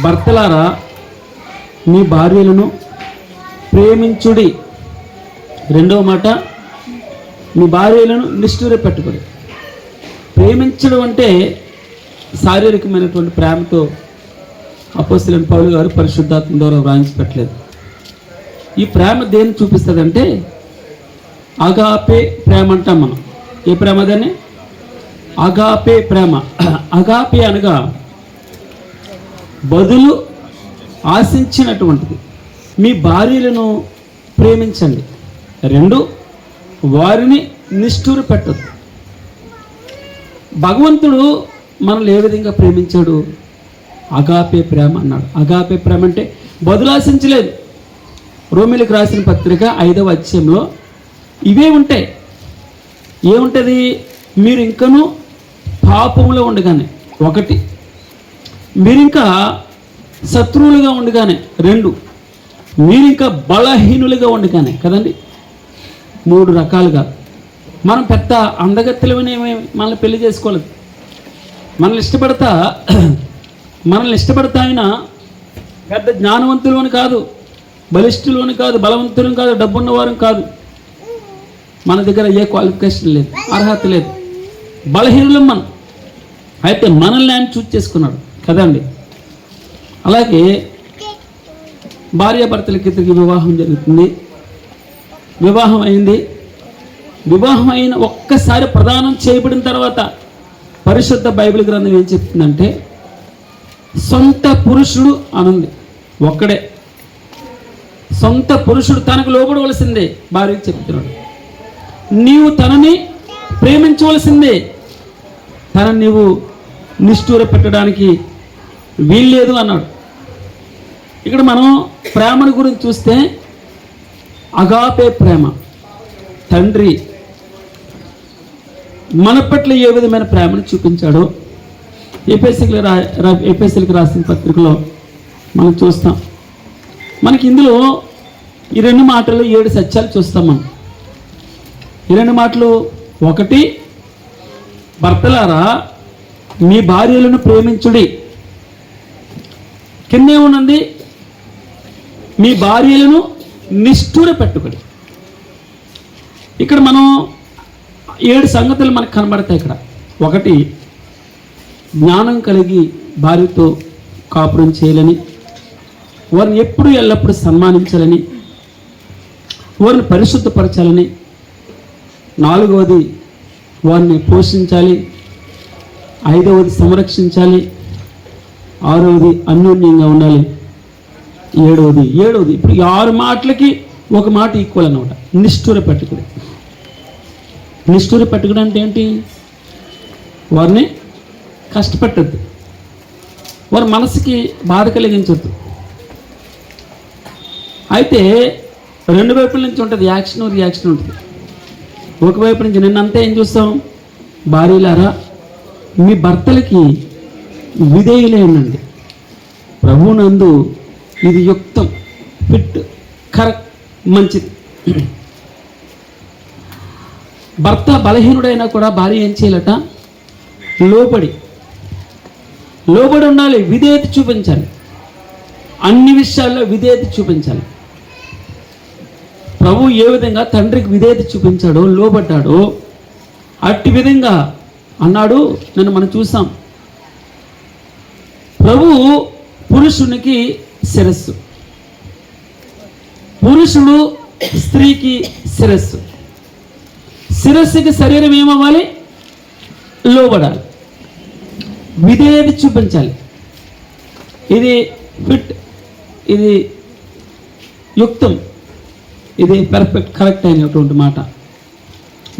భర్తలారా మీ భార్యలను ప్రేమించుడి. రెండవ మాట, మీ భార్యలను నిష్ఠూర పెట్టుకుడి. ప్రేమించడం అంటే శారీరకమైనటువంటి ప్రేమతో అపోస్తలుడైన పౌలు గారు పరిశుద్ధాత్మ ద్వారా వ్రాయించి పెట్టలేదు. ఈ ప్రేమ దేన్ని చూపిస్తుందంటే అగాపే ప్రేమ అంటాం మనం. ఏ ప్రేమ దాన్ని? అగాపే ప్రేమ. అగాపే అనగా బదులు ఆశించినటువంటిది. మీ భార్యలను ప్రేమించండి. రెండు, వారిని నిష్ఠూర పెట్టదు. భగవంతుడు మనల్ని ఏ విధంగా ప్రేమించాడు? అగాపే ప్రేమ అన్నాడు. అగాపే ప్రేమ అంటే బదులు ఆశించలేదు. రోమీలకు రాసిన పత్రిక 5వ అధ్యాయంలో ఇవే ఉంటాయి. ఏముంటుంది? మీరు ఇంకనూ పాపములో ఉండగానే, ఒకటి, మీరింకా శత్రువులుగా ఉండగానే, రెండు, మీరింకా బలహీనులుగా ఉండగానే కదండి. 3 రకాలుగా. మనం పెద్ద అందగత్తెలమని మనల్ని పెళ్లి చేసుకోలేదు. మనల్ని ఇష్టపడతా ఆయన పెద్ద జ్ఞానవంతులు అని కాదు, బలిష్ఠులు అని కాదు, బలవంతులు కాదు, డబ్బున్నవారు కాదు. మన దగ్గర ఏ క్వాలిఫికేషన్ లేదు, అర్హత లేదు, బలహీనులం మనం. అయితే మనల్ని ఆయన చూస్ చేసుకున్నాడు కదండి. అలాగే భార్యాభర్తలకి ఇద్దరికి వివాహం జరుగుతుంది. వివాహం అయింది. వివాహం అయిన ఒక్కసారి ప్రదానం చేయబడిన తర్వాత పరిశుద్ధ బైబిల్ గ్రంథం ఏం చెప్తుందంటే, సొంత పురుషుడు అనుంది. ఒక్కడే సొంత పురుషుడు తనకు లోబడవలసిందే. భార్యకి చెప్తున్నాడు, నీవు తనని ప్రేమించవలసిందే, తనని నీవు నిష్ఠూర పెట్టడానికి వీల్లేదు అన్నాడు. ఇక్కడ మనం ప్రేమను గురించి చూస్తే అగాపే ప్రేమ. తండ్రి మన పట్ల ఏ విధమైన ప్రేమను చూపించాడో ఎఫెసీయులకు రాసిన పత్రికలో మనం చూస్తాం. మనకి ఇందులో ఈ 2 మాటలు 7 సత్యాలు చూస్తాం మనం. ఈ 2 మాటలు, ఒకటి, భర్తలారా మీ భార్యలను ప్రేమించుడి. కిందే ఉన్నది, మీ భార్యలను నిష్ఠూర పెట్టుకుడి. ఇక్కడ మనం 7 సంగతులు మనకు కనబడతాయి ఇక్కడ. ఒకటి, జ్ఞానం కలిగి భార్యతో కాపురం చేయాలని, వారిని ఎప్పుడు ఎల్లప్పుడూ సన్మానించాలని, వారిని పరిశుద్ధపరచాలని. 4వది, వారిని పోషించాలి. 5వది, సంరక్షించాలి. 6వది, అన్యోన్యంగా ఉండాలి. 7వది. ఇప్పుడు 6 మాటలకి ఒక మాట ఈక్వల్ అన్నమాట. నిష్ఠూర పెట్టుకుడు. నిష్ఠూర పెట్టుకుడు అంటే ఏంటి? వారిని కష్టపెట్టద్దు, వారి మనసుకి బాధ కలిగించద్దు. అయితే 2 వైపుల నుంచి ఉంటుంది, యాక్షన్ రియాక్షన్ ఉంటుంది. ఒకవైపు నుంచి నిన్నంతా ఏం చూస్తాం? భార్యలారా మీ భర్తలకి విధేయులై ఉండండి, ప్రభువునందు ఇది యుక్తం, ఫిట్, కరెక్ట్, మంచిది. భర్త బలహీనుడైనా కూడా భార్య ఏం చేయాలట? లోబడి ఉండాలి, విధేయత చూపించాలి. అన్ని విషయాల్లో విధేయత చూపించాలి. ప్రభు ఏ విధంగా తండ్రికి విధేయత చూపించాడో, లోబడ్డాడో, అట్టి విధంగా అన్నాడు. నన్ను మనం చూసాం. ప్రభు పురుషునికి శిరస్సు, పురుషుడు స్త్రీకి శిరస్సు. శిరస్సుకి శరీరం ఏమవ్వాలి? లోబడాలి, విధేయత చూపించాలి. ఇది ఫిట్, ఇది యుక్తం, ఇది పర్ఫెక్ట్, కరెక్ట్ అయినటువంటి మాట,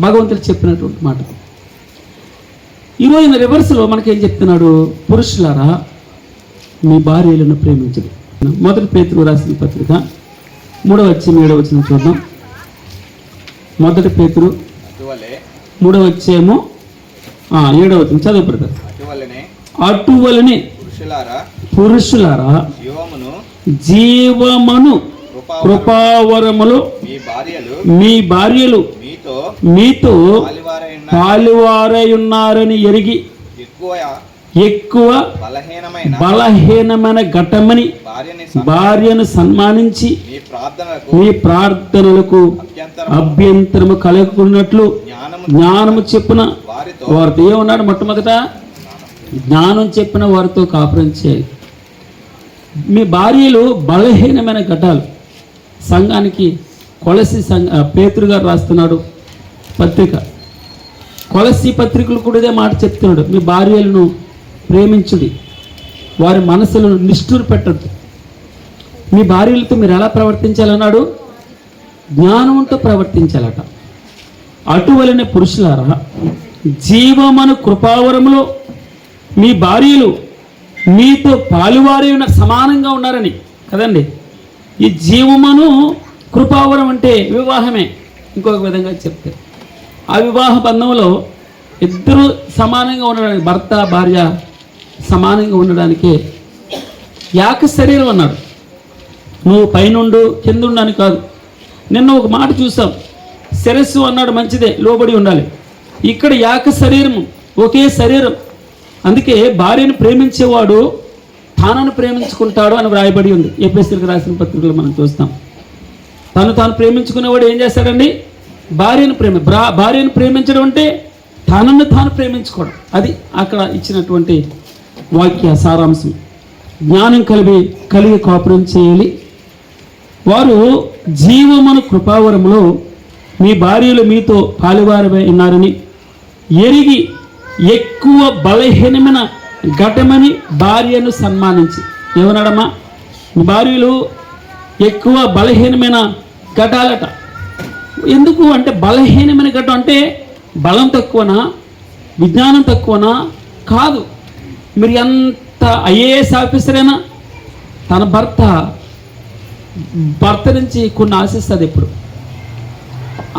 భగవంతుడు చెప్పినటువంటి మాట. ఈరోజు రివర్స్లో మనకేం చెప్తున్నాడు? పురుషులారా మీ భార్యలను ప్రేమించండి. 1 పేతురు రాసిన పత్రిక 3వ అధ్యాయం 7వ వచనం చూద్దాం. 1 పేతురు 3వ అధ్యాయము 7వ వచనం చదువు బ్రదర్. అటువలనే పురుషులారా జీవమును కృపావరములు మీ భార్యలు మీతో పాలువారై ఉన్నారని ఎరిగి ఎక్కువ బలహీనమైన ఘటమని భార్యను సన్మానించి మీ ప్రార్థనలకు అభ్యంతరము కలుగుకున్నట్లు జ్ఞానము చెప్పిన వారితో ఏమన్నాడు? మొట్టమొదట జ్ఞానం చెప్పిన వారితో కాపురం చేయాలి. మీ భార్యలు బలహీనమైన ఘటాలు. సంఘానికి కొలసి పేతురు గారు రాస్తున్నాడు పత్రిక. కొలసి పత్రికలు కూడా ఇదే మాట చెప్తున్నాడు. మీ భార్యలను ప్రేమించుడి, వారి మనసులను నిష్ఠూరు పెట్టద్దు. మీ భార్యలతో మీరు ఎలా ప్రవర్తించాలన్నాడు? జ్ఞానంతో ప్రవర్తించాలట. అటువలనే పురుషులారా, జీవమను కృపావరములో మీ భార్యలు మీతో పాలువారి ఉన్న సమానంగా ఉన్నారని కదండి. ఈ జీవమను కృపావరం అంటే వివాహమే. ఇంకొక విధంగా చెప్తే ఆ వివాహ బంధంలో ఇద్దరు సమానంగా ఉండడానికి, భర్త భార్య సమానంగా ఉండడానికే యాక శరీరం అన్నాడు. నువ్వు పైనుండు కిందుండు అని కాదు. నిన్న ఒక మాట చూసాం, శిరస్సు అన్నాడు, మంచిదే, లోబడి ఉండాలి. ఇక్కడ యాక శరీరము, ఒకే శరీరం. అందుకే భార్యను ప్రేమించేవాడు తానను ప్రేమించుకుంటాడు అని వ్రాయబడి ఉంది. ఎఫెసీయులకు రాసిన పత్రికలో మనం చూస్తాం. తాను ప్రేమించుకునేవాడు ఏం చేస్తాడండి? భార్యను ప్రేమించడం అంటే తనను తాను ప్రేమించుకోవడం. అది అక్కడ ఇచ్చినటువంటి వాక్య సారాంశం. జ్ఞానం కలిగి కాపురం చేయాలి. వారు జీవమును కృపావరములో మీ భార్యలు మీతో పాలువారమై ఉన్నారని ఎరిగి ఎక్కువ బలహీనమైన ఘటమని భార్యను సన్మానించి. ఏమన్నాడమ్మా? మీ భార్యలు ఎక్కువ బలహీనమైన ఘటాలట. ఎందుకు అంటే బలహీనమైన ఘటం అంటే బలం తక్కువనా, విజ్ఞానం తక్కువనా? కాదు. మీరు ఎంత ఐఏఎస్ ఆఫీసర్ అయినా తన భర్త నుంచి కొన్ని ఆశిస్తుంది ఎప్పుడు.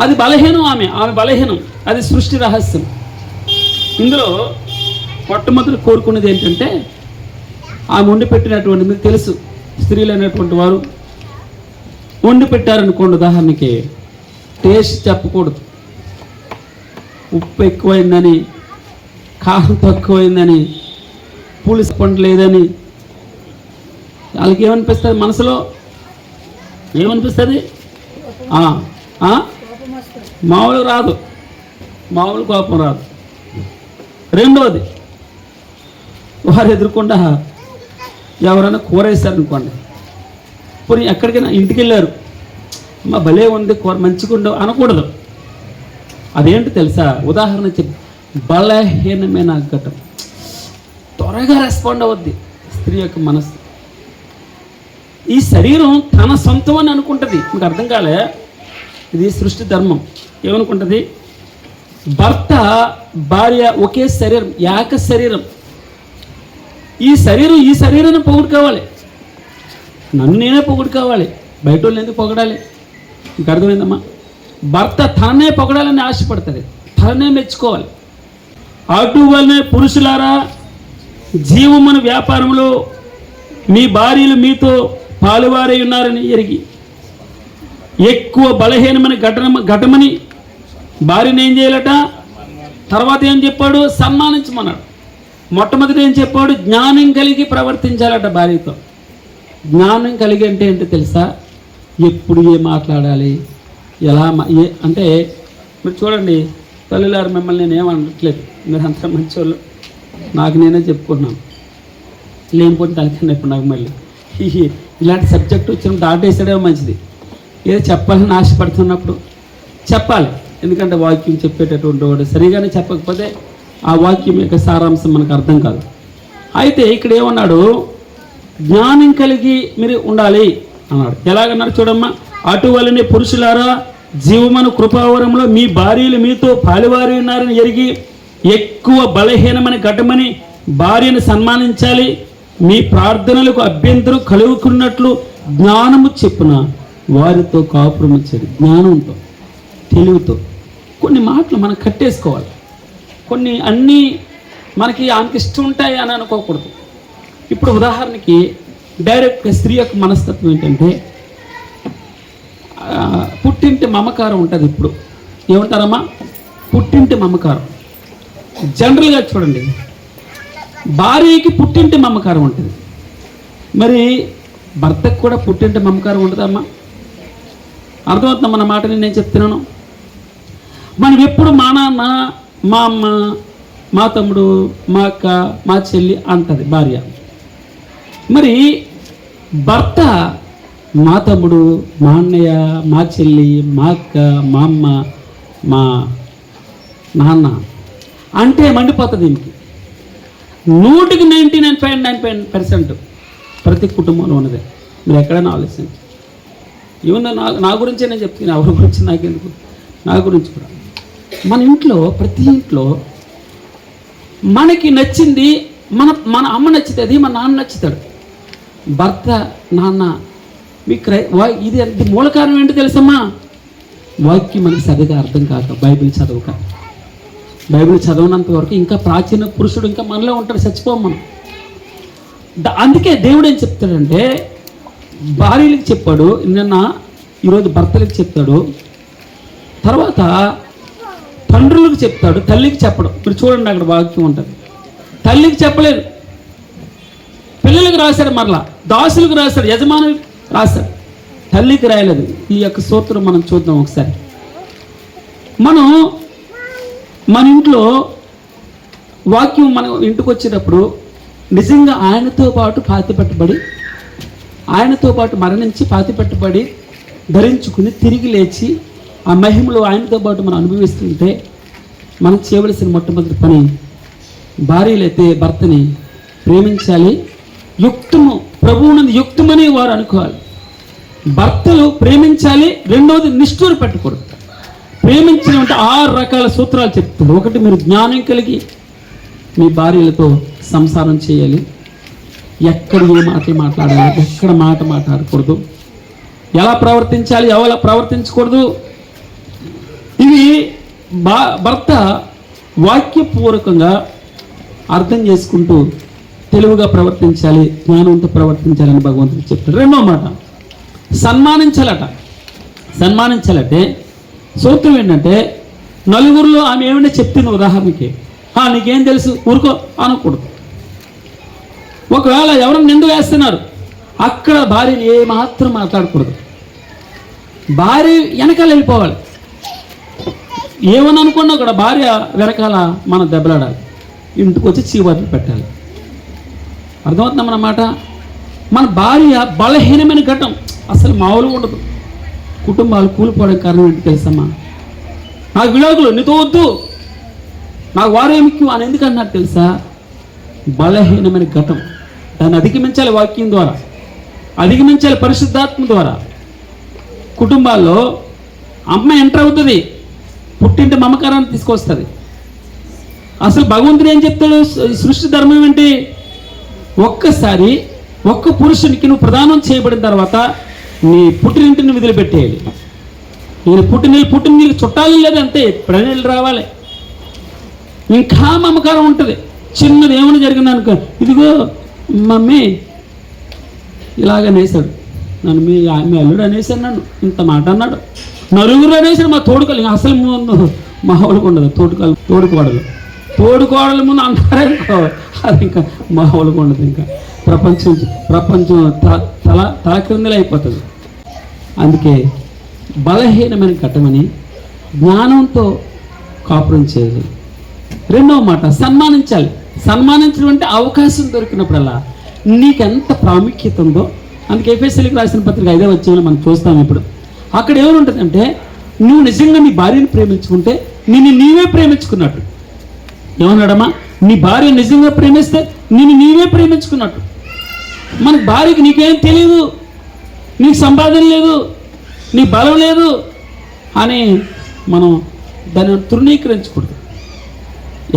అది బలహీనం. ఆమె బలహీనం. అది సృష్టి రహస్యం. ఇందులో మొట్టమొదటి కోరుకునేది ఏంటంటే, ఆమె వండి పెట్టినటువంటి, మీకు తెలుసు, స్త్రీలు అనేటువంటి వారు వండి పెట్టారనుకోండి, ఉదాహరణకి టేస్ట్ చెప్పకూడదు. ఉప్పు ఎక్కువైందని, కారం తక్కువైందని, పులుసు పండు లేదని వాళ్ళకి ఏమనిపిస్తుంది? మనసులో ఏమనిపిస్తుంది? మామూలు రాదు, మామూలు కోపం రాదు. రెండోది, వారు ఎదుర్కొండా ఎవరైనా కూర వేశారనుకోండి, పోనీ ఎక్కడికైనా ఇంటికి వెళ్ళారు, మా భలే ఉంది కూర, మంచిగా ఉండవు అనకూడదు. అదేంటి తెలుసా? ఉదాహరణ చెప్పి, బలహీనమైన ఘటం. త్వరగా రెస్పాండ్ అవుద్ది స్త్రీ యొక్క మనసు. ఈ శరీరం తన సొంతం అని అనుకుంటుంది. మీకు అర్థం కాలే? ఇది సృష్టి ధర్మం. ఏమనుకుంటుంది? భర్త భార్య ఒకే శరీరం, ఏక శరీరం. ఈ శరీరాన్ని పొగుడుకోవాలి. నన్ను నేనే పొగుడుకోవాలి, బయట వాళ్ళు ఎందుకు పొగడాలి? మీకు అర్థమైందమ్మా? భర్త తననే పొగడాలని ఆశపడుతుంది, తననే మెచ్చుకోవాలి. అటువలనే పురుషులారా, జీవమున వ్యాపారంలో మీ భార్యలు మీతో పాలువారై ఉన్నారని ఎరిగి ఎక్కువ బలహీనమైన ఘటమని భార్యను ఏం చేయాలట? తర్వాత ఏం చెప్పాడు? సన్మానించమన్నాడు. మొట్టమొదటి ఏం చెప్పాడు? జ్ఞానం కలిగి ప్రవర్తించాలట భార్యతో. జ్ఞానం కలిగి అంటే ఏంటో తెలుసా? ఎప్పుడు ఏం మాట్లాడాలి, ఎలా అంటే మీరు చూడండి, తల్లిలారు మిమ్మల్ని నేను ఏమనట్లేదు, మీరు అంతా మంచోళ్ళు, నాకు నేనే చెప్పుకున్నాను. లేనిపోతే తలకన్నా ఇప్పుడు నాకు మళ్ళీ ఇలాంటి సబ్జెక్టు వచ్చిన దాటేసాడేమో మంచిది. ఏదో చెప్పాలని ఆశపడుతున్నప్పుడు చెప్పాలి. ఎందుకంటే వాక్యం చెప్పేటటువంటి వాడు సరిగానే చెప్పకపోతే ఆ వాక్యం యొక్క సారాంశం మనకు అర్థం కాదు. అయితే ఇక్కడ ఏమన్నాడు? జ్ఞానం కలిగి మీరు ఉండాలి అన్నాడు. ఎలాగన్నాడు చూడమ్మా. అటువలనే పురుషులారా, జీవమును కృపావరంలో మీ భార్యలు మీతో పాలువారి ఉన్నారని ఎరిగి ఎక్కువ బలహీనమైన ఘటమని భార్యను సన్మానించాలి. మీ ప్రార్థనలకు అభ్యంతరం కలుగుకున్నట్లు జ్ఞానము చెప్పున వారితో కాపురం ఇచ్చాడు. జ్ఞానంతో, తెలివితో. కొన్ని మాటలు మనం కట్టేసుకోవాలి. కొన్ని అన్నీ మనకి ఆమెకి ఇష్టం ఉంటాయి అని అనుకోకూడదు. ఇప్పుడు ఉదాహరణకి డైరెక్ట్ స్త్రీ యొక్క మనస్తత్వం ఏంటంటే, పుట్టింటి మమకారం ఉంటుంది. ఇప్పుడు ఏమంటారమ్మా? పుట్టింటి మమకారం. జనరల్గా చూడండి, భార్యకి పుట్టింటి మమకారం ఉంటుంది, మరి భర్తకు కూడా పుట్టింటి మమకారం ఉంటుందమ్మా? అర్థమవుతుందా మన మాటని నేను చెప్తున్నాను? మనం ఎప్పుడు మా నాన్న, మా అమ్మ, మా తమ్ముడు, మా అక్క, మా చెల్లి అంటది భార్య. మరి భర్త మా తమ్ముడు, మా అన్నయ్య, మా చెల్లి, మా అక్క, మా అమ్మ, మా నాన్న అంటే మండిపోతుంది. దీనికి 99.9% ప్రతి కుటుంబంలో ఉన్నదే. మీరు ఎక్కడైనా ఆలోచించండి. ఈవెన్ నా గురించే నేను చెప్తున్నాను, ఎవరి గురించి నాకెందుకు, నా గురించి కూడా. మన ఇంట్లో ప్రతి ఇంట్లో మనకి నచ్చింది, మన అమ్మ నచ్చుతుంది, మన నాన్న నచ్చుతాడు. భర్త, నాన్న మీకు ఇది మూల కారణం ఏంటో తెలుసమ్మా? వాక్యం మనకి సరిగా అర్థం కాక, బైబిల్ చదవక. బైబిల్ చదవనంత వరకు ఇంకా ప్రాచీన పురుషుడు ఇంకా మనలో ఉంటాడు, చచ్చిపోం మనం. అందుకే దేవుడు ఏం చెప్తాడంటే, భార్యలకు చెప్పాడు నిన్న, ఈరోజు భర్తలకు చెప్తాడు, తర్వాత తండ్రులకు చెప్తాడు, తల్లికి చెప్పడం. మీరు చూడండి, అక్కడ వాక్యం ఉంటుంది. తల్లికి చెప్పలేదు, పిల్లలకు రాశాడు, మరలా దాసులకు రాశాడు, యజమానులకు రాశాడు, తల్లికి రాయలేదు. ఈ యొక్క సూత్రం మనం చూద్దాం ఒకసారి. మన ఇంట్లో వాక్యం మన ఇంటికి వచ్చేటప్పుడు నిజంగా ఆయనతో పాటు పాతిపెట్టబడి, ఆయనతో పాటు మరణించి పాతిపెట్టబడి ధరించుకుని తిరిగి లేచి ఆ మహిమలో ఆయనతో పాటు మనం అనుభవిస్తుంటే మనం చేయవలసిన మొట్టమొదటి పని, భార్యలైతే భర్తని ప్రేమించాలి. యుక్తము, ప్రభువునందు యుక్తమని వారు అనుకోవాలి. భర్తలు ప్రేమించాలి. రెండవది, నిష్ఠూర పెట్టకూడదు. ప్రేమించిన 6 రకాల సూత్రాలు చెప్తాడు. ఒకటి, మీరు జ్ఞానం కలిగి మీ భార్యలతో సంసారం చేయాలి. ఎక్కడ ఏ మాటలు మాట్లాడాలి, ఎక్కడ మాట మాట్లాడకూడదు, ఎలా ప్రవర్తించాలి, ఎలా ప్రవర్తించకూడదు. ఇవి భర్త వాక్యపూర్వకంగా అర్థం చేసుకుంటూ తెలివిగా ప్రవర్తించాలి, జ్ఞానంతో ప్రవర్తించాలని భగవంతుడు చెప్తాడు. రెండో మాట, సన్మానించాలట. సన్మానించాలంటే సూత్రం ఏంటంటే, నలుగురిలో ఆమె ఏమైనా చెప్తుంది, ఉదాహరణకి నీకేం తెలుసు ఊరుకో అనకూడదు. ఒకవేళ ఎవరైనా నింద వేస్తున్నారు, అక్కడ భార్యని ఏమాత్రం మాట్లాడకూడదు. భార్య వెనకాల వెళ్ళిపోవాలి. ఏమని అనుకున్నా కూడా భార్య వెనకాల మనం దెబ్బలాడాలి, ఇంటికి వచ్చి చీవాట్లు పెట్టాలి. అర్థమవుతుందా మన మాట? మన భార్య బలహీనమైన ఘట్టం, అసలు మామూలుగా ఉండదు. కుటుంబాలు కూలిపోవడం కారణం ఏంటి తెలుసమ్మా? నాకు విడాకులు, నీతో వద్దు, నాకు వారే ముఖ్యం అని ఎందుకు అన్నారు తెలుసా? బలహీనమైన ఘటం. దాన్ని అధిగమించాలి వాక్యం ద్వారా, అధిగమించాలి పరిశుద్ధాత్మ ద్వారా. కుటుంబాల్లో అమ్మ ఎంటర్ అవుతుంది, పుట్టింటి మమకారాన్ని తీసుకొస్తుంది. అసలు భగవంతుడు ఏం చెప్తాడు? సృష్టి ధర్మం ఏంటి? ఒక్కసారి ఒక్క పురుషునికి నువ్వు ప్రదానం చేయబడిన తర్వాత నీ పుట్టినింటిని వదిలిపెట్టేయాలి. నేను పుట్టినీళ్ళు చుట్టాలి లేదంతే, ప్రణీళ్ళు రావాలి. ఇంకా మమకారం ఉంటుంది. చిన్నది ఏమైనా జరిగిందనుకో, ఇదిగో మమ్మీ ఇలాగ అనేసాడు నన్ను, మీ అల్లుడు అనేసాడు నన్ను, ఇంత మాట అన్నాడు, నలుగురు అనేసాడు, మా తోడుకోలు. అసలు ముందు మా వాళ్ళకు ఉండదు, తోడుకోడల ముందు అంటారనుకో, అది ఇంకా మా వాళ్ళకు ఉండదు. ఇంకా ప్రపంచం తల క్రిందలే అయిపోతుంది. అందుకే బలహీనమైన ఘట్టమని జ్ఞానంతో కాపురం చేయాలి. రెండవ మాట, సన్మానించాలి. సన్మానించడం అంటే అవకాశం దొరికినప్పుడల్లా నీకెంత ప్రాముఖ్యత ఉందో. అందుకే ఎఫెసీయులకు రాసిన పత్రిక 5వ అధ్యాయంలో మనం చూస్తాం. ఇప్పుడు అక్కడ ఏముంటుందంటే, నువ్వు నిజంగా నీ భార్యను ప్రేమించుకుంటే నిన్ను నీవే ప్రేమించుకున్నట్టు. ఏమన్నాడమ్మా? నీ భార్య నిజంగా ప్రేమిస్తే నిన్ను నీవే ప్రేమించుకున్నట్టు. మన భార్యకి నీకేం తెలియదు, నీకు సంపాదన లేదు, నీ బలం లేదు అని మనం దాన్ని తృణీకరించకూడదు.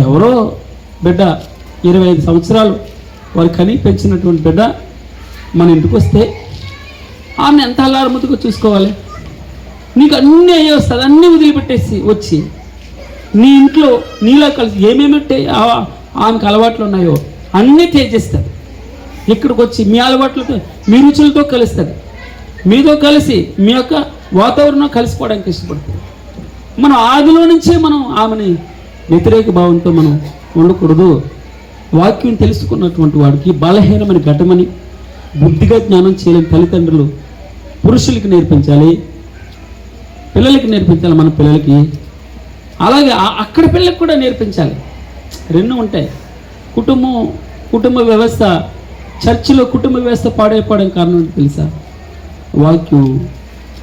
ఎవరో బిడ్డ 25 సంవత్సరాలు వారు కని పెంచినటువంటి బిడ్డ మన ఇంటికి వస్తే ఆమె ఎంత అల్లారముద్దుగా చూసుకోవాలి. నీకు అన్నీ అయ్యే వస్తుంది, అన్నీ వదిలిపెట్టేసి వచ్చి నీ ఇంట్లో నీలో కలిసి ఏమేమి ఆమెకు అలవాట్లు ఉన్నాయో అన్నీ చేసేస్తుంది. ఇక్కడికి వచ్చి మీ అలవాట్లతో, మీ రుచులతో కలుస్తుంది, మీతో కలిసి మీ యొక్క వాతావరణం కలిసిపోవడానికి ఇష్టపడుతుంది. మనం ఆదిలో నుంచే మనం ఆమెని వ్యతిరేక భావంతో మనం ఉండకూడదు. వాక్యం తెలుసుకున్నటువంటి వాడికి బలహీనమైన ఘటమని బుద్ధిగా జ్ఞానం చేయలేని తల్లిదండ్రులు పురుషులకి నేర్పించాలి, పిల్లలకి నేర్పించాలి, మన పిల్లలకి. అలాగే అక్కడ పిల్లలకి కూడా నేర్పించాలి. రెండు ఉంటాయి. కుటుంబ వ్యవస్థ, చర్చిలో కుటుంబ వ్యవస్థ పాడైపోవడం కారణం ఏంటి తెలుసా? వాక్యం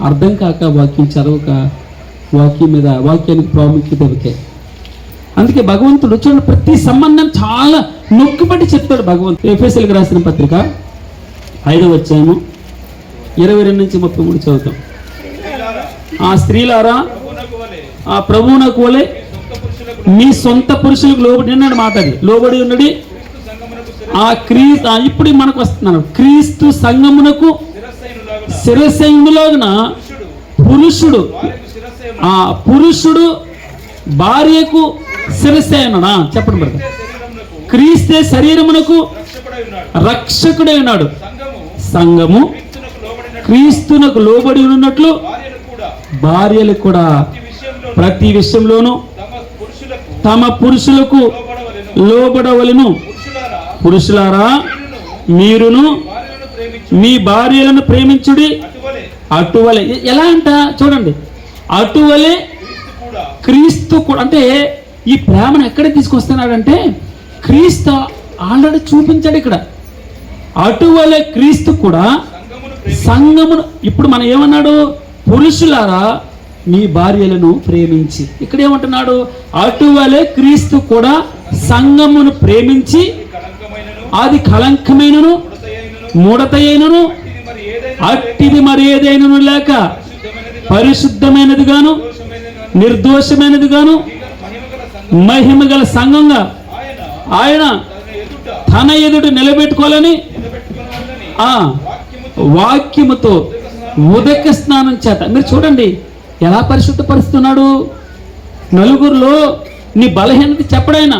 అర్థం కాక, వాక్యం చదవక, వాక్యానికి ప్రాముఖ్యత ఇవ్వకే. అందుకే భగవంతుడు చూడండి, ప్రతి సంబంధం చాలా నొక్కిపట్టి చెప్తాడు భగవంతుడు. ఎఫెసీయులకు రాసిన పత్రిక 5వ అధ్యాయము 22-33 చదువుతాం. ఆ స్త్రీలారా ఆ ప్రభువునకు వలె మీ సొంత పురుషులకు లోబడి ఉన్నాడు మాట, అది లోబడి ఉన్నది. ఇప్పుడు మనకు వస్తున్నాను. క్రీస్తు సంఘమునకు శిరస్సైనులాగున పురుషుడు భార్యకు శిరస్సైనడా? చెప్పండి బ్రదర్. క్రీస్తే శరీరమునకు రక్షకుడై ఉన్నాడు. సంఘము క్రీస్తునకు లోబడి ఉన్నట్లు భార్యలు కూడా ప్రతి విషయంలోనూ తమ పురుషులకు లోబడవలెను. పురుషులారా మీరును మీ భార్యలను ప్రేమించుడి, అటువలే. ఎలా అంట చూడండి, అటువలే క్రీస్తు కూడా. అంటే ఈ ప్రేమను ఎక్కడ తీసుకొస్తున్నాడంటే క్రీస్తు ఆల్రెడీ చూపించాడు ఇక్కడ. అటువలే క్రీస్తు కూడా సంఘమును. ఇప్పుడు మనం ఏమన్నాడు? పురుషులారా మీ భార్యలను ప్రేమించి. ఇక్కడ ఏమంటున్నాడు? అటువలే క్రీస్తు కూడా సంఘమును ప్రేమించి అది కళంకమైనను ముడతయైనను అట్టిది మరి ఏదైనను లేక పరిశుద్ధమైనది గాను నిర్దోషమైనది గాను మహిమ గల సంఘంగా ఆయన తన ఎదుట నిలబెట్టుకోవాలని వాక్యముతో ఉదక స్నానం చేత. మీరు చూడండి ఎలా పరిశుద్ధపరుస్తున్నాడు. నలుగురిలో నీ బలహీనత చెప్పడైనా,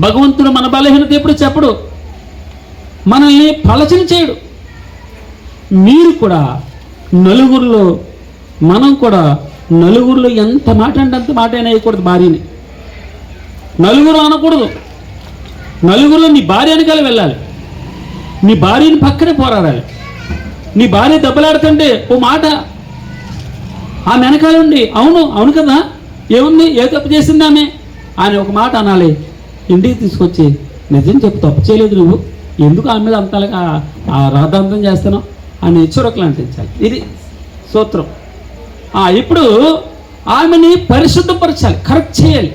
భగవంతుడు మన బలహీనత ఎప్పుడు చెప్పడు, మనల్ని పలచన చేయడు. మీరు కూడా నలుగురిలో, మనం కూడా నలుగురిలో ఎంత మాట అంటే అంత మాట అయినా వేయకూడదు భార్యని. నలుగురు అనకూడదు. నలుగురిలో నీ భార్య వెనకాల వెళ్ళాలి, నీ భార్యని పక్కనే పోరాడాలి. నీ భార్య దెబ్బలాడుతుంటే ఓ మాట ఆమె వెనకాల ఉండి అవును కదా, ఏముంది, ఏ తప్పు చేసింది ఆమె అని ఒక మాట అనాలి. ఇంటికి తీసుకొచ్చి నిజం చెప్పు, తప్పు చేయలేదు నువ్వు, ఎందుకు ఆమె మీద అంతగా రాద్ధాంతం చేస్తున్నావు అని చురకలు అంటించాలి. ఇది సూత్రం. ఇప్పుడు ఆమెని పరిశుద్ధపరచాలి, కరెక్ట్ చేయాలి.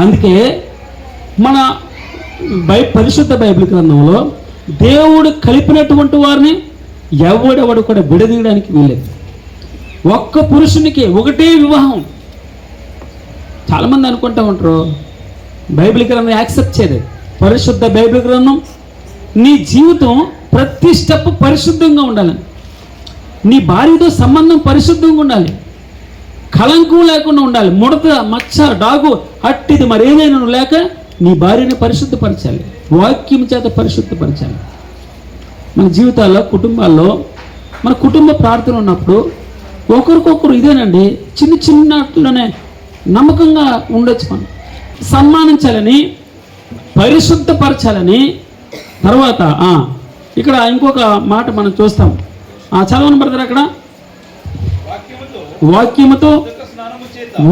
అందుకే మన పరిశుద్ధ బైబిల్ గ్రంథంలో దేవుడు కలిపినటువంటి వారిని ఎవడెవడు కూడా విడదీయడానికి వీలేదు. ఒక్క పురుషునికి ఒకటే వివాహం. చాలామంది అనుకుంటూ ఉంటారు బైబిల్ గ్రంథం యాక్సెప్ట్ చేయలేదు. పరిశుద్ధ బైబిల్ గ్రంథం నీ జీవితం ప్రతి స్టెప్ పరిశుద్ధంగా ఉండాలని, నీ భార్యతో సంబంధం పరిశుద్ధంగా ఉండాలి, కళంకం లేకుండా ఉండాలి, ముడత మచ్చ డాగు అట్టిది మరేదైనా లేక నీ భార్యని పరిశుద్ధపరచాలి, వాక్యం చేత పరిశుద్ధపరచాలి. మన జీవితాల్లో, కుటుంబాల్లో, మన కుటుంబ ప్రార్థన ఉన్నప్పుడు ఒకరికొకరు ఇదేనండి, చిన్నట్లోనే నమ్మకంగా ఉండొచ్చు. మనం సన్మానించాలని, పరిశుద్ధపరచాలని. తర్వాత ఇక్కడ ఇంకొక మాట మనం చూస్తాం. చదవని బ్రదర్, అక్కడ వాక్యముతో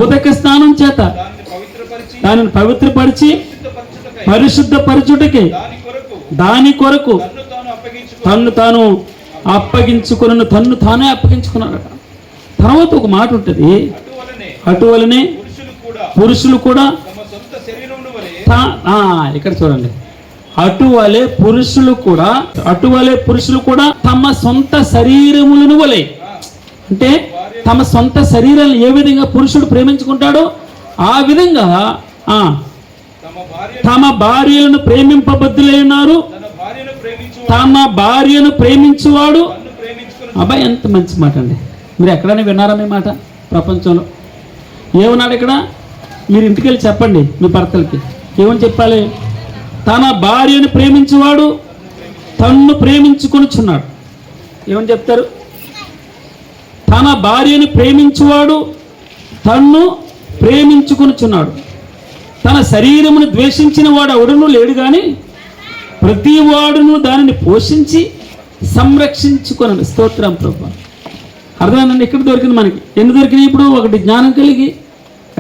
ఉదక స్నానం చేత దానిని పవిత్రపరిచి పరిశుద్ధపరచుటకి దాని కొరకు తన్ను తాను అప్పగించుకున్న, తన్ను తానే అప్పగించుకున్నాడట. తర్వాత ఒక మాట ఉంటుంది, అటువలనే పురుషులు కూడా ఇక్కడ చూడండి, అటువలే పురుషులు కూడా తమ సొంత శరీరములను వలె. అంటే తమ సొంత శరీరాలను ఏ విధంగా పురుషుడు ప్రేమించుకుంటాడో ఆ విధంగా తమ భార్యలను ప్రేమింపబద్దులై ఉన్నారు. తమ భార్యను ప్రేమించువాడు. అబ్బాయి ఎంత మంచి మాట అండి. మీరు ఎక్కడైనా విన్నారా మీ మాట? ప్రపంచంలో ఏమన్నాడు ఇక్కడ? మీరు ఇంటికి వెళ్ళి చెప్పండి మీ భర్తలకి, ఏమని చెప్పాలి? తన భార్యను ప్రేమించువాడు తన్ను ప్రేమించుకొనుచున్నాడు. ఏమని చెప్తారు? తన భార్యను ప్రేమించువాడు తన్ను ప్రేమించుకొనుచున్నాడు. తన శరీరమును ద్వేషించిన వాడు ఎవడునూ లేడు, కానీ ప్రతి వాడును దానిని పోషించి సంరక్షించుకొనను. స్తోత్రం ప్రభు. అర్థమైందండి? ఇక్కడ దొరికింది మనకి. ఎన్ని దొరికినాయి ఇప్పుడు? ఒకటి, జ్ఞానం కలిగి;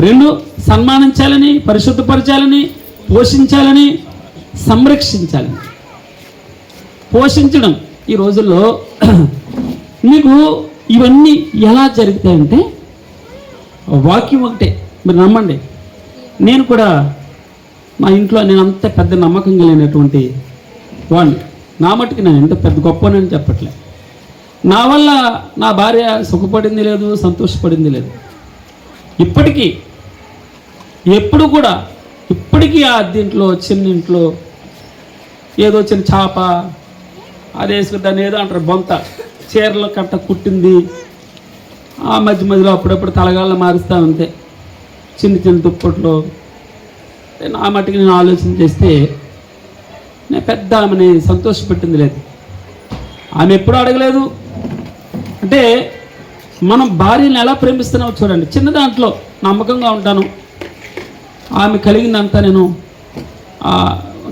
రెండు, సన్మానించాలని, పరిశుద్ధపరచాలని, పోషించాలని, సంరక్షించాలని. పోషించడం ఈ రోజుల్లో మీకు ఇవన్నీ ఎలా జరుగుతాయంటే వాక్యం ఒకటే. మీరు నమ్మండి, నేను కూడా మా ఇంట్లో నేను అంత పెద్ద నమ్మకం కలిగినటువంటి వాడిని. నా మట్టుకు నేను ఎంత పెద్ద గొప్పనని చెప్పట్లే. నా వల్ల నా భార్య సుఖపడింది లేదు, సంతోషపడింది లేదు. ఇప్పటికీ ఎప్పుడు కూడా ఇప్పటికీ ఆ దీంట్లో చిన్న ఇంట్లో ఏదో చిన్న చేప అదే దాన్ని ఏదో అంటారు బొంత చీరలు కట్ట కుట్టింది, ఆ మధ్య మధ్యలో అప్పుడప్పుడు తలగాళ్ళు మారుస్తూ ఉంటే చిన్న చిన్న దుప్పట్లో. నా మట్టుకు నేను ఆలోచన చేస్తే నేను పెద్ద ఆమెని సంతోషపెట్టింది లేదు. ఆమె ఎప్పుడూ అడగలేదు. అంటే మనం భార్యని ఎలా ప్రేమిస్తున్నామో చూడండి. చిన్న దాంట్లో నమ్మకంగా ఉంటాను, ఆమె కలిగిందంతా నేను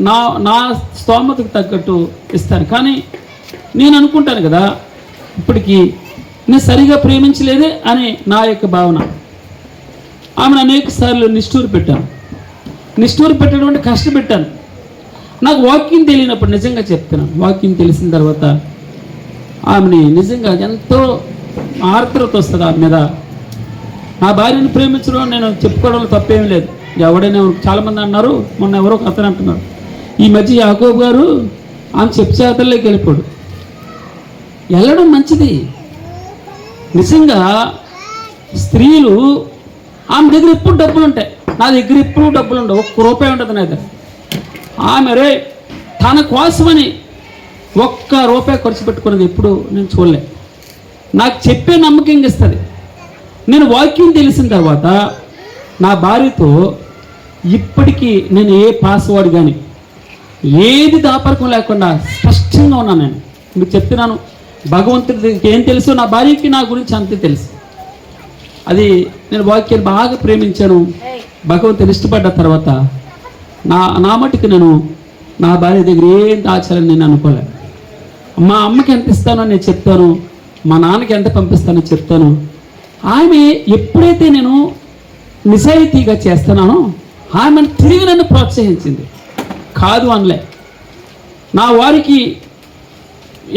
నా నా స్తోమతకు తగ్గట్టు ఇస్తాను. కానీ నేను అనుకుంటాను కదా, ఇప్పటికీ నేను సరిగా ప్రేమించలేదే అని నా యొక్క భావన. ఆమెను అనేక సార్లు నిష్ఠూరు పెట్టాను. నిష్ఠూరు పెట్టడం అంటే కష్టపెట్టాను. నాకు వాక్యం తెలియనప్పుడు నిజంగా చెప్తున్నాను. వాక్యం తెలిసిన తర్వాత ఆమెని నిజంగా ఎంతో ఆర్ద్రత వస్తుంది ఆమె మీద. నా భార్యను ప్రేమించడం నేను చెప్పుకోవడంలో తప్పేం లేదు. ఎవడైనా చాలామంది అన్నారు, మొన్న ఎవరో ఒక అతను అంటున్నాడు, ఈ మధ్య యాకోబు గారు ఆమె చెప్పేతల్లోకి వెళ్ళిపోడు. వెళ్ళడం మంచిది. నిజంగా స్త్రీలు ఆమె దగ్గర ఎప్పుడు డబ్బులు ఉంటాయి, నా దగ్గర ఎప్పుడు డబ్బులు ఉండవు, ₹1 ఉంటుంది నా దగ్గర. ఆమె రే తన కోసమని ₹1 ఖర్చు పెట్టుకున్నది ఎప్పుడు నేను చూడలే. నాకు చెప్పే నమ్మకంగా ఇస్తుంది. నేను వాక్యం తెలిసిన తర్వాత నా భార్యతో ఇప్పటికీ నేను ఏ పాస్వర్డ్ కానీ ఏది దాపరకం లేకుండా స్పష్టంగా ఉన్నాను. నేను మీకు చెప్తున్నాను, భగవంతుడికి ఏం తెలుసు, నా భార్యకి నా గురించి అంతే తెలుసు. అది నేను వాక్యాన్ని బాగా ప్రేమించాను. భగవంతుని ఇష్టపడ్డ తర్వాత నా మట్టుకు నేను నా భార్య దగ్గర ఏం దాచాలని నేను అనుకోలే. మా అమ్మకి ఎంత ఇస్తానో నేను చెప్తాను, మా నాన్నకి ఎంత పంపిస్తానో చెప్తాను. ఆమె ఎప్పుడైతే నేను నిజాయితీగా చేస్తున్నానో ఆమెను తిరిగి నన్ను ప్రోత్సహించింది. కాదు అనలే. నా వారికి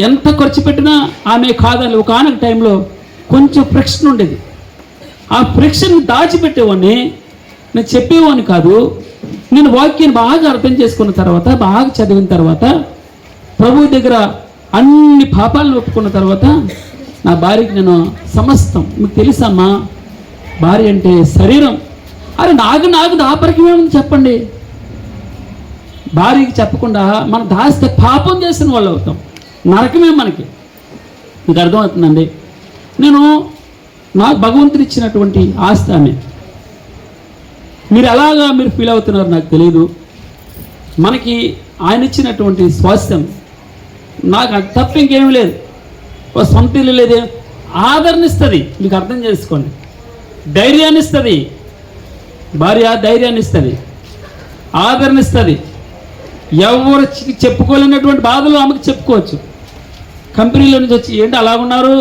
ఎంత ఖర్చు పెట్టినా ఆమె కాదని ఒకనొక టైంలో కొంచెం ఫ్రిక్షన్ ఉండేది. ఆ ఫ్రిక్షన్ దాచిపెట్టేవాడిని, నేను చెప్పేవాడిని కాదు. నేను వాక్యాన్ని బాగా అర్థం చేసుకున్న తర్వాత, బాగా చదివిన తర్వాత, ప్రభు దగ్గర అన్ని పాపాలను ఒప్పుకున్న తర్వాత నా భార్యకి నేను సమస్తం, మీకు తెలుసమ్మా భార్య అంటే శరీరం. అరే నాకు దాపరికమేమని చెప్పండి. భార్యకి చెప్పకుండా మనం దాస్తే పాపం చేసిన వాళ్ళు అవుతాం, నరకమే మనకి. మీకు అర్థమవుతుందండి? నాకు భగవంతుడు ఇచ్చినటువంటి ఆస్తి ఆమె. మీరు ఫీల్ అవుతున్నారు నాకు తెలియదు. మనకి ఆయన ఇచ్చినటువంటి స్వాస్థ్యం, నాకు అది తప్ప ఇంకేమీ లేదు. సొంత ఇల్లు లేదే, ఆదరణ ఇస్తుంది. మీకు అర్థం చేసుకోండి. ధైర్యాన్ని ఇస్తుంది భార్య, ధైర్యాన్ని ఇస్తుంది, ఆదరణ ఇస్తుంది. ఎవరు చెప్పుకోలేనటువంటి బాధలు ఆమెకు చెప్పుకోవచ్చు. కంపెనీలో నుంచి వచ్చి ఏంటి అలా ఉన్నారు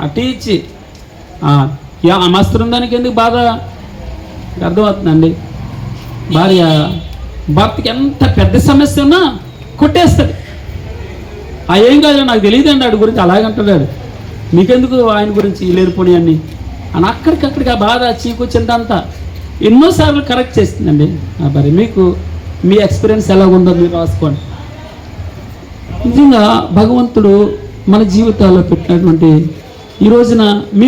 అటు ఇచ్చి మస్తుదానికి ఎందుకు బాధ అర్థమవుతుందండి. భార్య భర్తకి ఎంత పెద్ద సమస్య ఉన్నా కొట్టేస్తుంది. ఏం కాదు నాకు తెలియదండి వాడి గురించి అలాగంటున్నాడు, మీకెందుకు ఆయన గురించి లేనిపోని అన్ని అని అక్కడికక్కడికి ఆ బాధ చీకు చింతంతా ఎన్నోసార్లు కరెక్ట్ చేస్తుందండి ఆ భార్య. మీకు మీ ఎక్స్పీరియన్స్ ఎలా ఉందో మీరు రాసుకోండి. నిజంగా భగవంతుడు మన జీవితాల్లో పెట్టినటువంటి ఈ రోజున మీ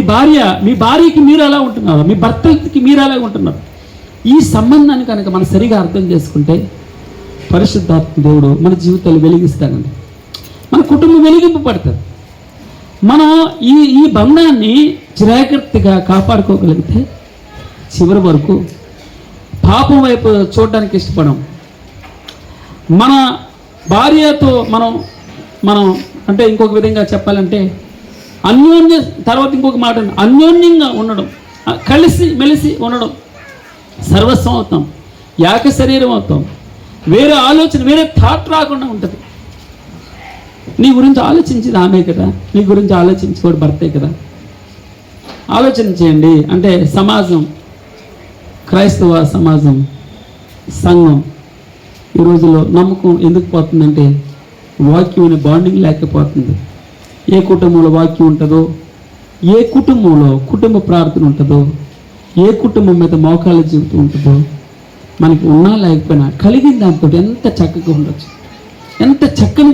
భార్యకి మీరు ఎలా ఉంటున్నారు, మీ భర్తకి మీరు ఎలా ఉంటున్నారు, ఈ సంబంధాన్ని కనుక మనం సరిగా అర్థం చేసుకుంటే పరిశుద్ధాత్మ దేవుడు మన జీవితాలు వెలిగిస్తాడండి. మన కుటుంబం వెలిగింపబడుతుంది. మనం ఈ బంధాన్ని జాగ్రత్తగా కాపాడుకోగలిగితే చివరి వరకు పాపం వైపు చూడడానికి ఇష్టపడం. మన భార్యతో మనం అంటే ఇంకొక విధంగా చెప్పాలంటే తర్వాత ఇంకొక మాట, అన్యోన్యంగా ఉండడం, కలిసి మెలిసి ఉండడం. సర్వస్వం అవుతాం, ఏక శరీరం అవుతాం. వేరే ఆలోచన, వేరే థాట్ రాకుండా ఉంటుంది. నీ గురించి ఆలోచించేది ఆమె కదా, నీ గురించి ఆలోచించేవాడు భర్తే కదా. ఆలోచన చేయండి. అంటే సమాజం, క్రైస్తవ సమాజం, సంఘం ఈ రోజుల్లో నమ్మకం ఎందుకు పోతుందంటే వాక్యం అనే బాండింగ్ లేకపోతుంది. ఏ కుటుంబంలో వాక్యం ఉంటుందో, ఏ కుటుంబంలో కుటుంబ ప్రార్థన ఉంటుందో, ఏ కుటుంబం మీద మోకాళ్ళ జీవితం ఉంటుందో, మనకి ఉన్నా లేకపోయినా కలిగిన దాంతో ఎంత చక్కగా ఉండొచ్చు, ఎంత చక్కని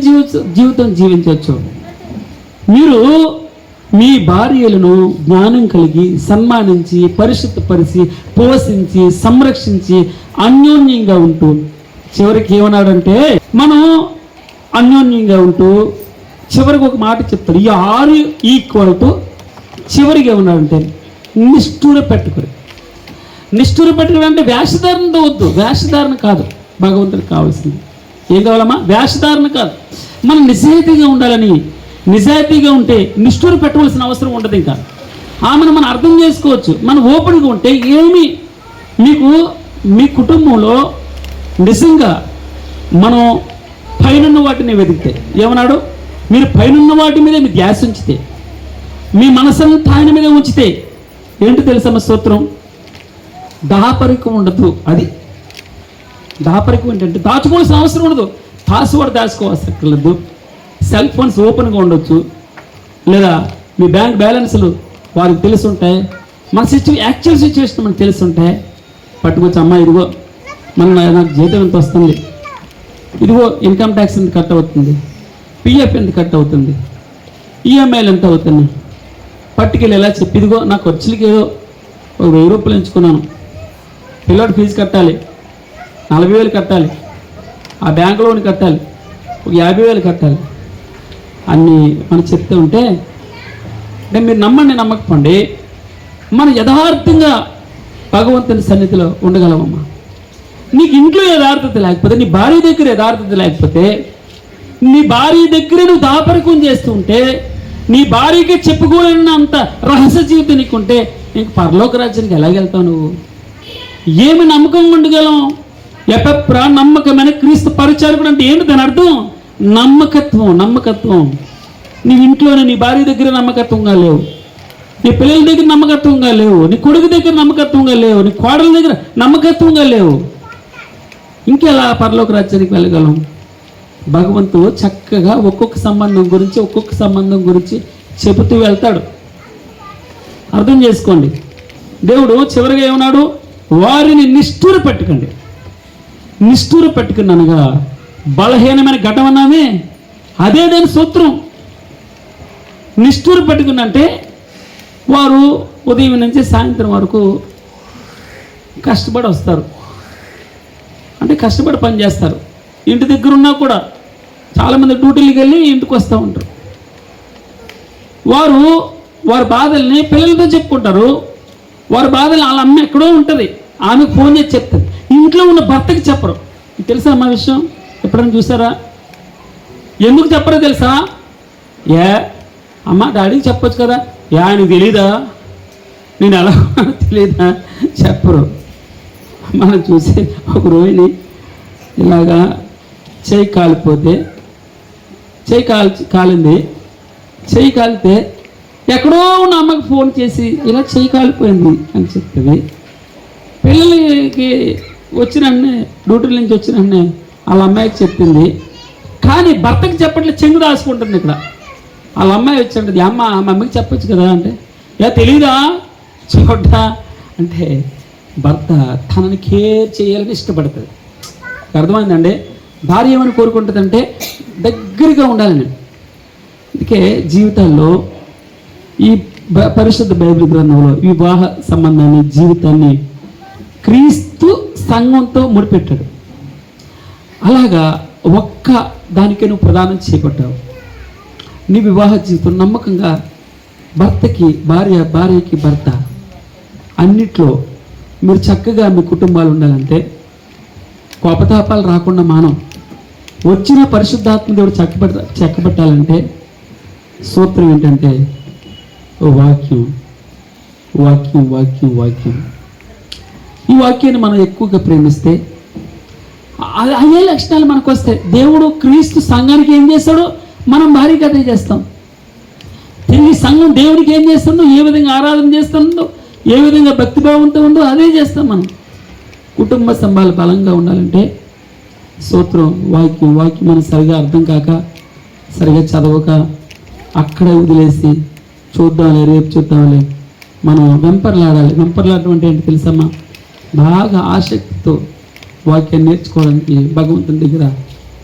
జీవితం జీవించవచ్చు. మీరు మీ భార్యలను జ్ఞానం కలిగి సన్మానించి పరిశుద్ధపరిచి పోషించి సంరక్షించి అన్యోన్యంగా ఉంటూ, చివరికి ఏమన్నాడంటే మనం అన్యోన్యంగా ఉంటూ చివరికి ఒక మాట చెప్తాడు, ఈ 6 ఈక్వల్ టు చివరికి ఏమన్నాడంటే నిష్ఠూర పెట్టుకుని. నిష్ఠూర పెట్టుకుని అంటే వేషధారణతో వద్దు, వేషధారణ కాదు భగవంతుడికి కావాల్సింది. ఏం కావాలమ్మా? వేషధారణ కాదు. మనం నిజాయితీగా ఉండాలని, నిజాయితీగా ఉంటే నిష్ఠూర పెట్టవలసిన అవసరం ఉండదు. ఇంకా ఆమెను మనం అర్థం చేసుకోవచ్చు. మనం ఓపెన్గా ఉంటే ఏమి మీకు మీ కుటుంబంలో నిజంగా మనం పైనున్న వాటిని వెతికితే ఏమన్నాడు? మీరు పైనున్న వాటి మీద మీ ధ్యాస ఉంచితే, మీ మనసంతా ఆయన మీద ఉంచితే ఏంటి తెలుసమ్మ? స్తోత్రం. దాపరికం ఉండదు. అది దాపరికం ఏంటంటే దాచుకోవాల్సిన అవసరం ఉండదు. పాస్వర్డ్ దాచుకోవాల్సిన లేదు. సెల్ ఫోన్స్ ఓపెన్గా ఉండొచ్చు, లేదా మీ బ్యాంక్ బ్యాలెన్స్లు వారికి తెలిసి ఉంటాయి. మన యాక్చువల్ సిచ్యువేషన్ మనకు తెలిసి ఉంటాయి. పట్టుకొచ్చి అమ్మ ఇదిగో నాకు జీతం ఎంత వస్తుంది, ఇదిగో ఇన్కమ్ ట్యాక్స్ ఎంత కట్ అవుతుంది, పిఎఫ్ ఎంత కట్ అవుతుంది, ఈఎంఐలు ఎంత అవుతుంది, పట్టుకెళ్ళి ఎలా చెప్పి ఇదిగో నా ఖర్చులకి ఏదో ఒక 1000 రూపాయలు ఎంచుకున్నాను, పిల్లాడు ఫీజు కట్టాలి, 40,000 కట్టాలి, ఆ బ్యాంక్ లోన్ కట్టాలి, ఒక 50,000 కట్టాలి అన్నీ మనం చెప్తూ ఉంటే అంటే మీరు నమ్మండి నమ్మకపోండి, మనం యథార్థంగా భగవంతుని సన్నిధిలో ఉండగలమమ్మా. నీకు ఇంట్లో యథార్థత లేకపోతే, నీ భార్య దగ్గర యథార్థత లేకపోతే, నీ భార్య దగ్గర నువ్వు దాపరికం చేస్తుంటే, నీ భార్యకి చెప్పుకోలేనంత రహస్య జీవితం నీకుంటే ఇంక పరలోక రాజ్యానికి ఎలాగెళ్తావు నువ్వు? ఏమి నమ్మకం ఉండగలం? ఎపప్రా నమ్మకమైన క్రీస్తు పరిచారకుడు అంటే ఏంటి దాని అర్థం? నమ్మకత్వం. నమ్మకత్వం. నీ ఇంట్లోనే నీ భార్య దగ్గర నమ్మకత్వంగా లేవు, నీ పిల్లల దగ్గర నమ్మకత్వంగా లేవు, నీ కొడుకు దగ్గర నమ్మకత్వంగా లేవు, నీ కోడల దగ్గర నమ్మకత్వంగా లేవు, ఇంకెలా పరలోక రాజ్యానికి వెళ్ళగలం? భగవంతుడు చక్కగా ఒక్కొక్క సంబంధం గురించి చెబుతూ వెళ్తాడు. అర్థం చేసుకోండి. దేవుడు చివరిగా ఏమన్నాడు? వారిని నిష్ఠూర పెట్టుకండి. నిష్ఠూర పెట్టుకుని అనగా బలహీనమైన ఘటం అన్నామే, అదే దాని సూత్రం. నిష్ఠూర పెట్టుకున్నంటే వారు ఉదయం నుంచి సాయంత్రం వరకు కష్టపడి వస్తారు, అంటే కష్టపడి పని చేస్తారు. ఇంటి దగ్గర ఉన్నా కూడా చాలామంది డ్యూటీలకు వెళ్ళి ఇంటికి వస్తూ ఉంటారు. వారి బాధల్ని పిల్లలతో చెప్పుకుంటారు. వారి బాధలు వాళ్ళ అమ్మ ఎక్కడో ఉంటుంది, ఆమెకు ఫోన్ చేసి చెప్తారు. ఇంట్లో ఉన్న భర్తకి చెప్పరు. తెలుసా అమ్మ విషయం? ఎప్పుడైనా చూసారా? ఎందుకు చెప్పరో తెలుసా? అమ్మ డాడీకి చెప్పొచ్చు కదా. ఆయనకు తెలీదా? నేను ఎలా తెలీదా? చెప్పరు. మనం చూసి ఒక రోజుని ఇలాగా చెయ్యి కాలిపోతే, కాలింది. చెయ్యి కాలితే ఎక్కడో ఉన్న అమ్మకి ఫోన్ చేసి ఇలా చెయ్యి కాలిపోయింది అని చెప్తుంది. పిల్లలకి వచ్చినన్నే డ్యూటీల నుంచి వచ్చినన్నే వాళ్ళ అమ్మాయికి చెప్పింది. కానీ భర్తకి చెప్పట్లేదు, చెంగు దాచుకుంటుంది. ఇక్కడ వాళ్ళ అమ్మాయి వచ్చి అమ్మ మా అమ్మకి చెప్పొచ్చు కదా అంటే, తెలీదా చూడ్డా అంటే భర్త తనని కేర్ చేయాలని ఇష్టపడుతుంది. అర్థమైందండి? భార్య ఏమని కోరుకుంటుందంటే దగ్గరగా ఉండాలని. అందుకే జీవితాల్లో ఈ పరిశుద్ధ బైబిల్ గ్రంథంలో వివాహ సంబంధాన్ని, జీవితాన్ని క్రీస్తు సంఘంతో ముడిపెట్టాడు. అలాగా ఒక్క దానికే నువ్వు ప్రదానం చేపట్టావు. నీ వివాహ జీవితం నమ్మకంగా భర్తకి భార్య, భార్యకి భర్త, అన్నిట్లో మీరు చక్కగా మీ కుటుంబాలు ఉండాలంటే, కోపతాపాలు రాకుండా మానం వచ్చిన పరిశుద్ధాత్మ దేవుడు చక్కబెట్టాలంటే సూత్రం ఏంటంటే వాక్యం. వాక్యం వాక్యం వాక్యం ఈ వాక్యాన్ని మనం ఎక్కువగా ప్రేమిస్తే అయ్యే లక్షణాలు మనకు వస్తాయి. దేవుడు క్రీస్తు సంఘానికి ఏం చేస్తాడో మనం భారీగా అదే చేస్తాం. తిరిగి సంఘం దేవుడికి ఏం చేస్తుందో, ఏ విధంగా ఆరాధన చేస్తుందో, ఏ విధంగా భక్తిభావంతో ఉందో అదే చేస్తాం మనం. కుటుంబ సంబంధాలు బలంగా ఉండాలంటే స్తోత్రం, వాక్యం మనం సరిగా అర్థం కాక, సరిగా చదవక, అక్కడే వదిలేసి చూద్దాంలే, రేపు చూద్దాంలే, మనం వెంపర్లాడాలి. వెంపర్లాడటం అంటే ఏంటి తెలుసమ్మా? బాగా ఆసక్తితో వాక్యాన్ని నేర్చుకోవడానికి భగవంతుని దగ్గర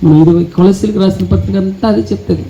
మనం ఇది కొలసీలకు రాసిన పత్రిక అంతా అదే చెప్తుంది.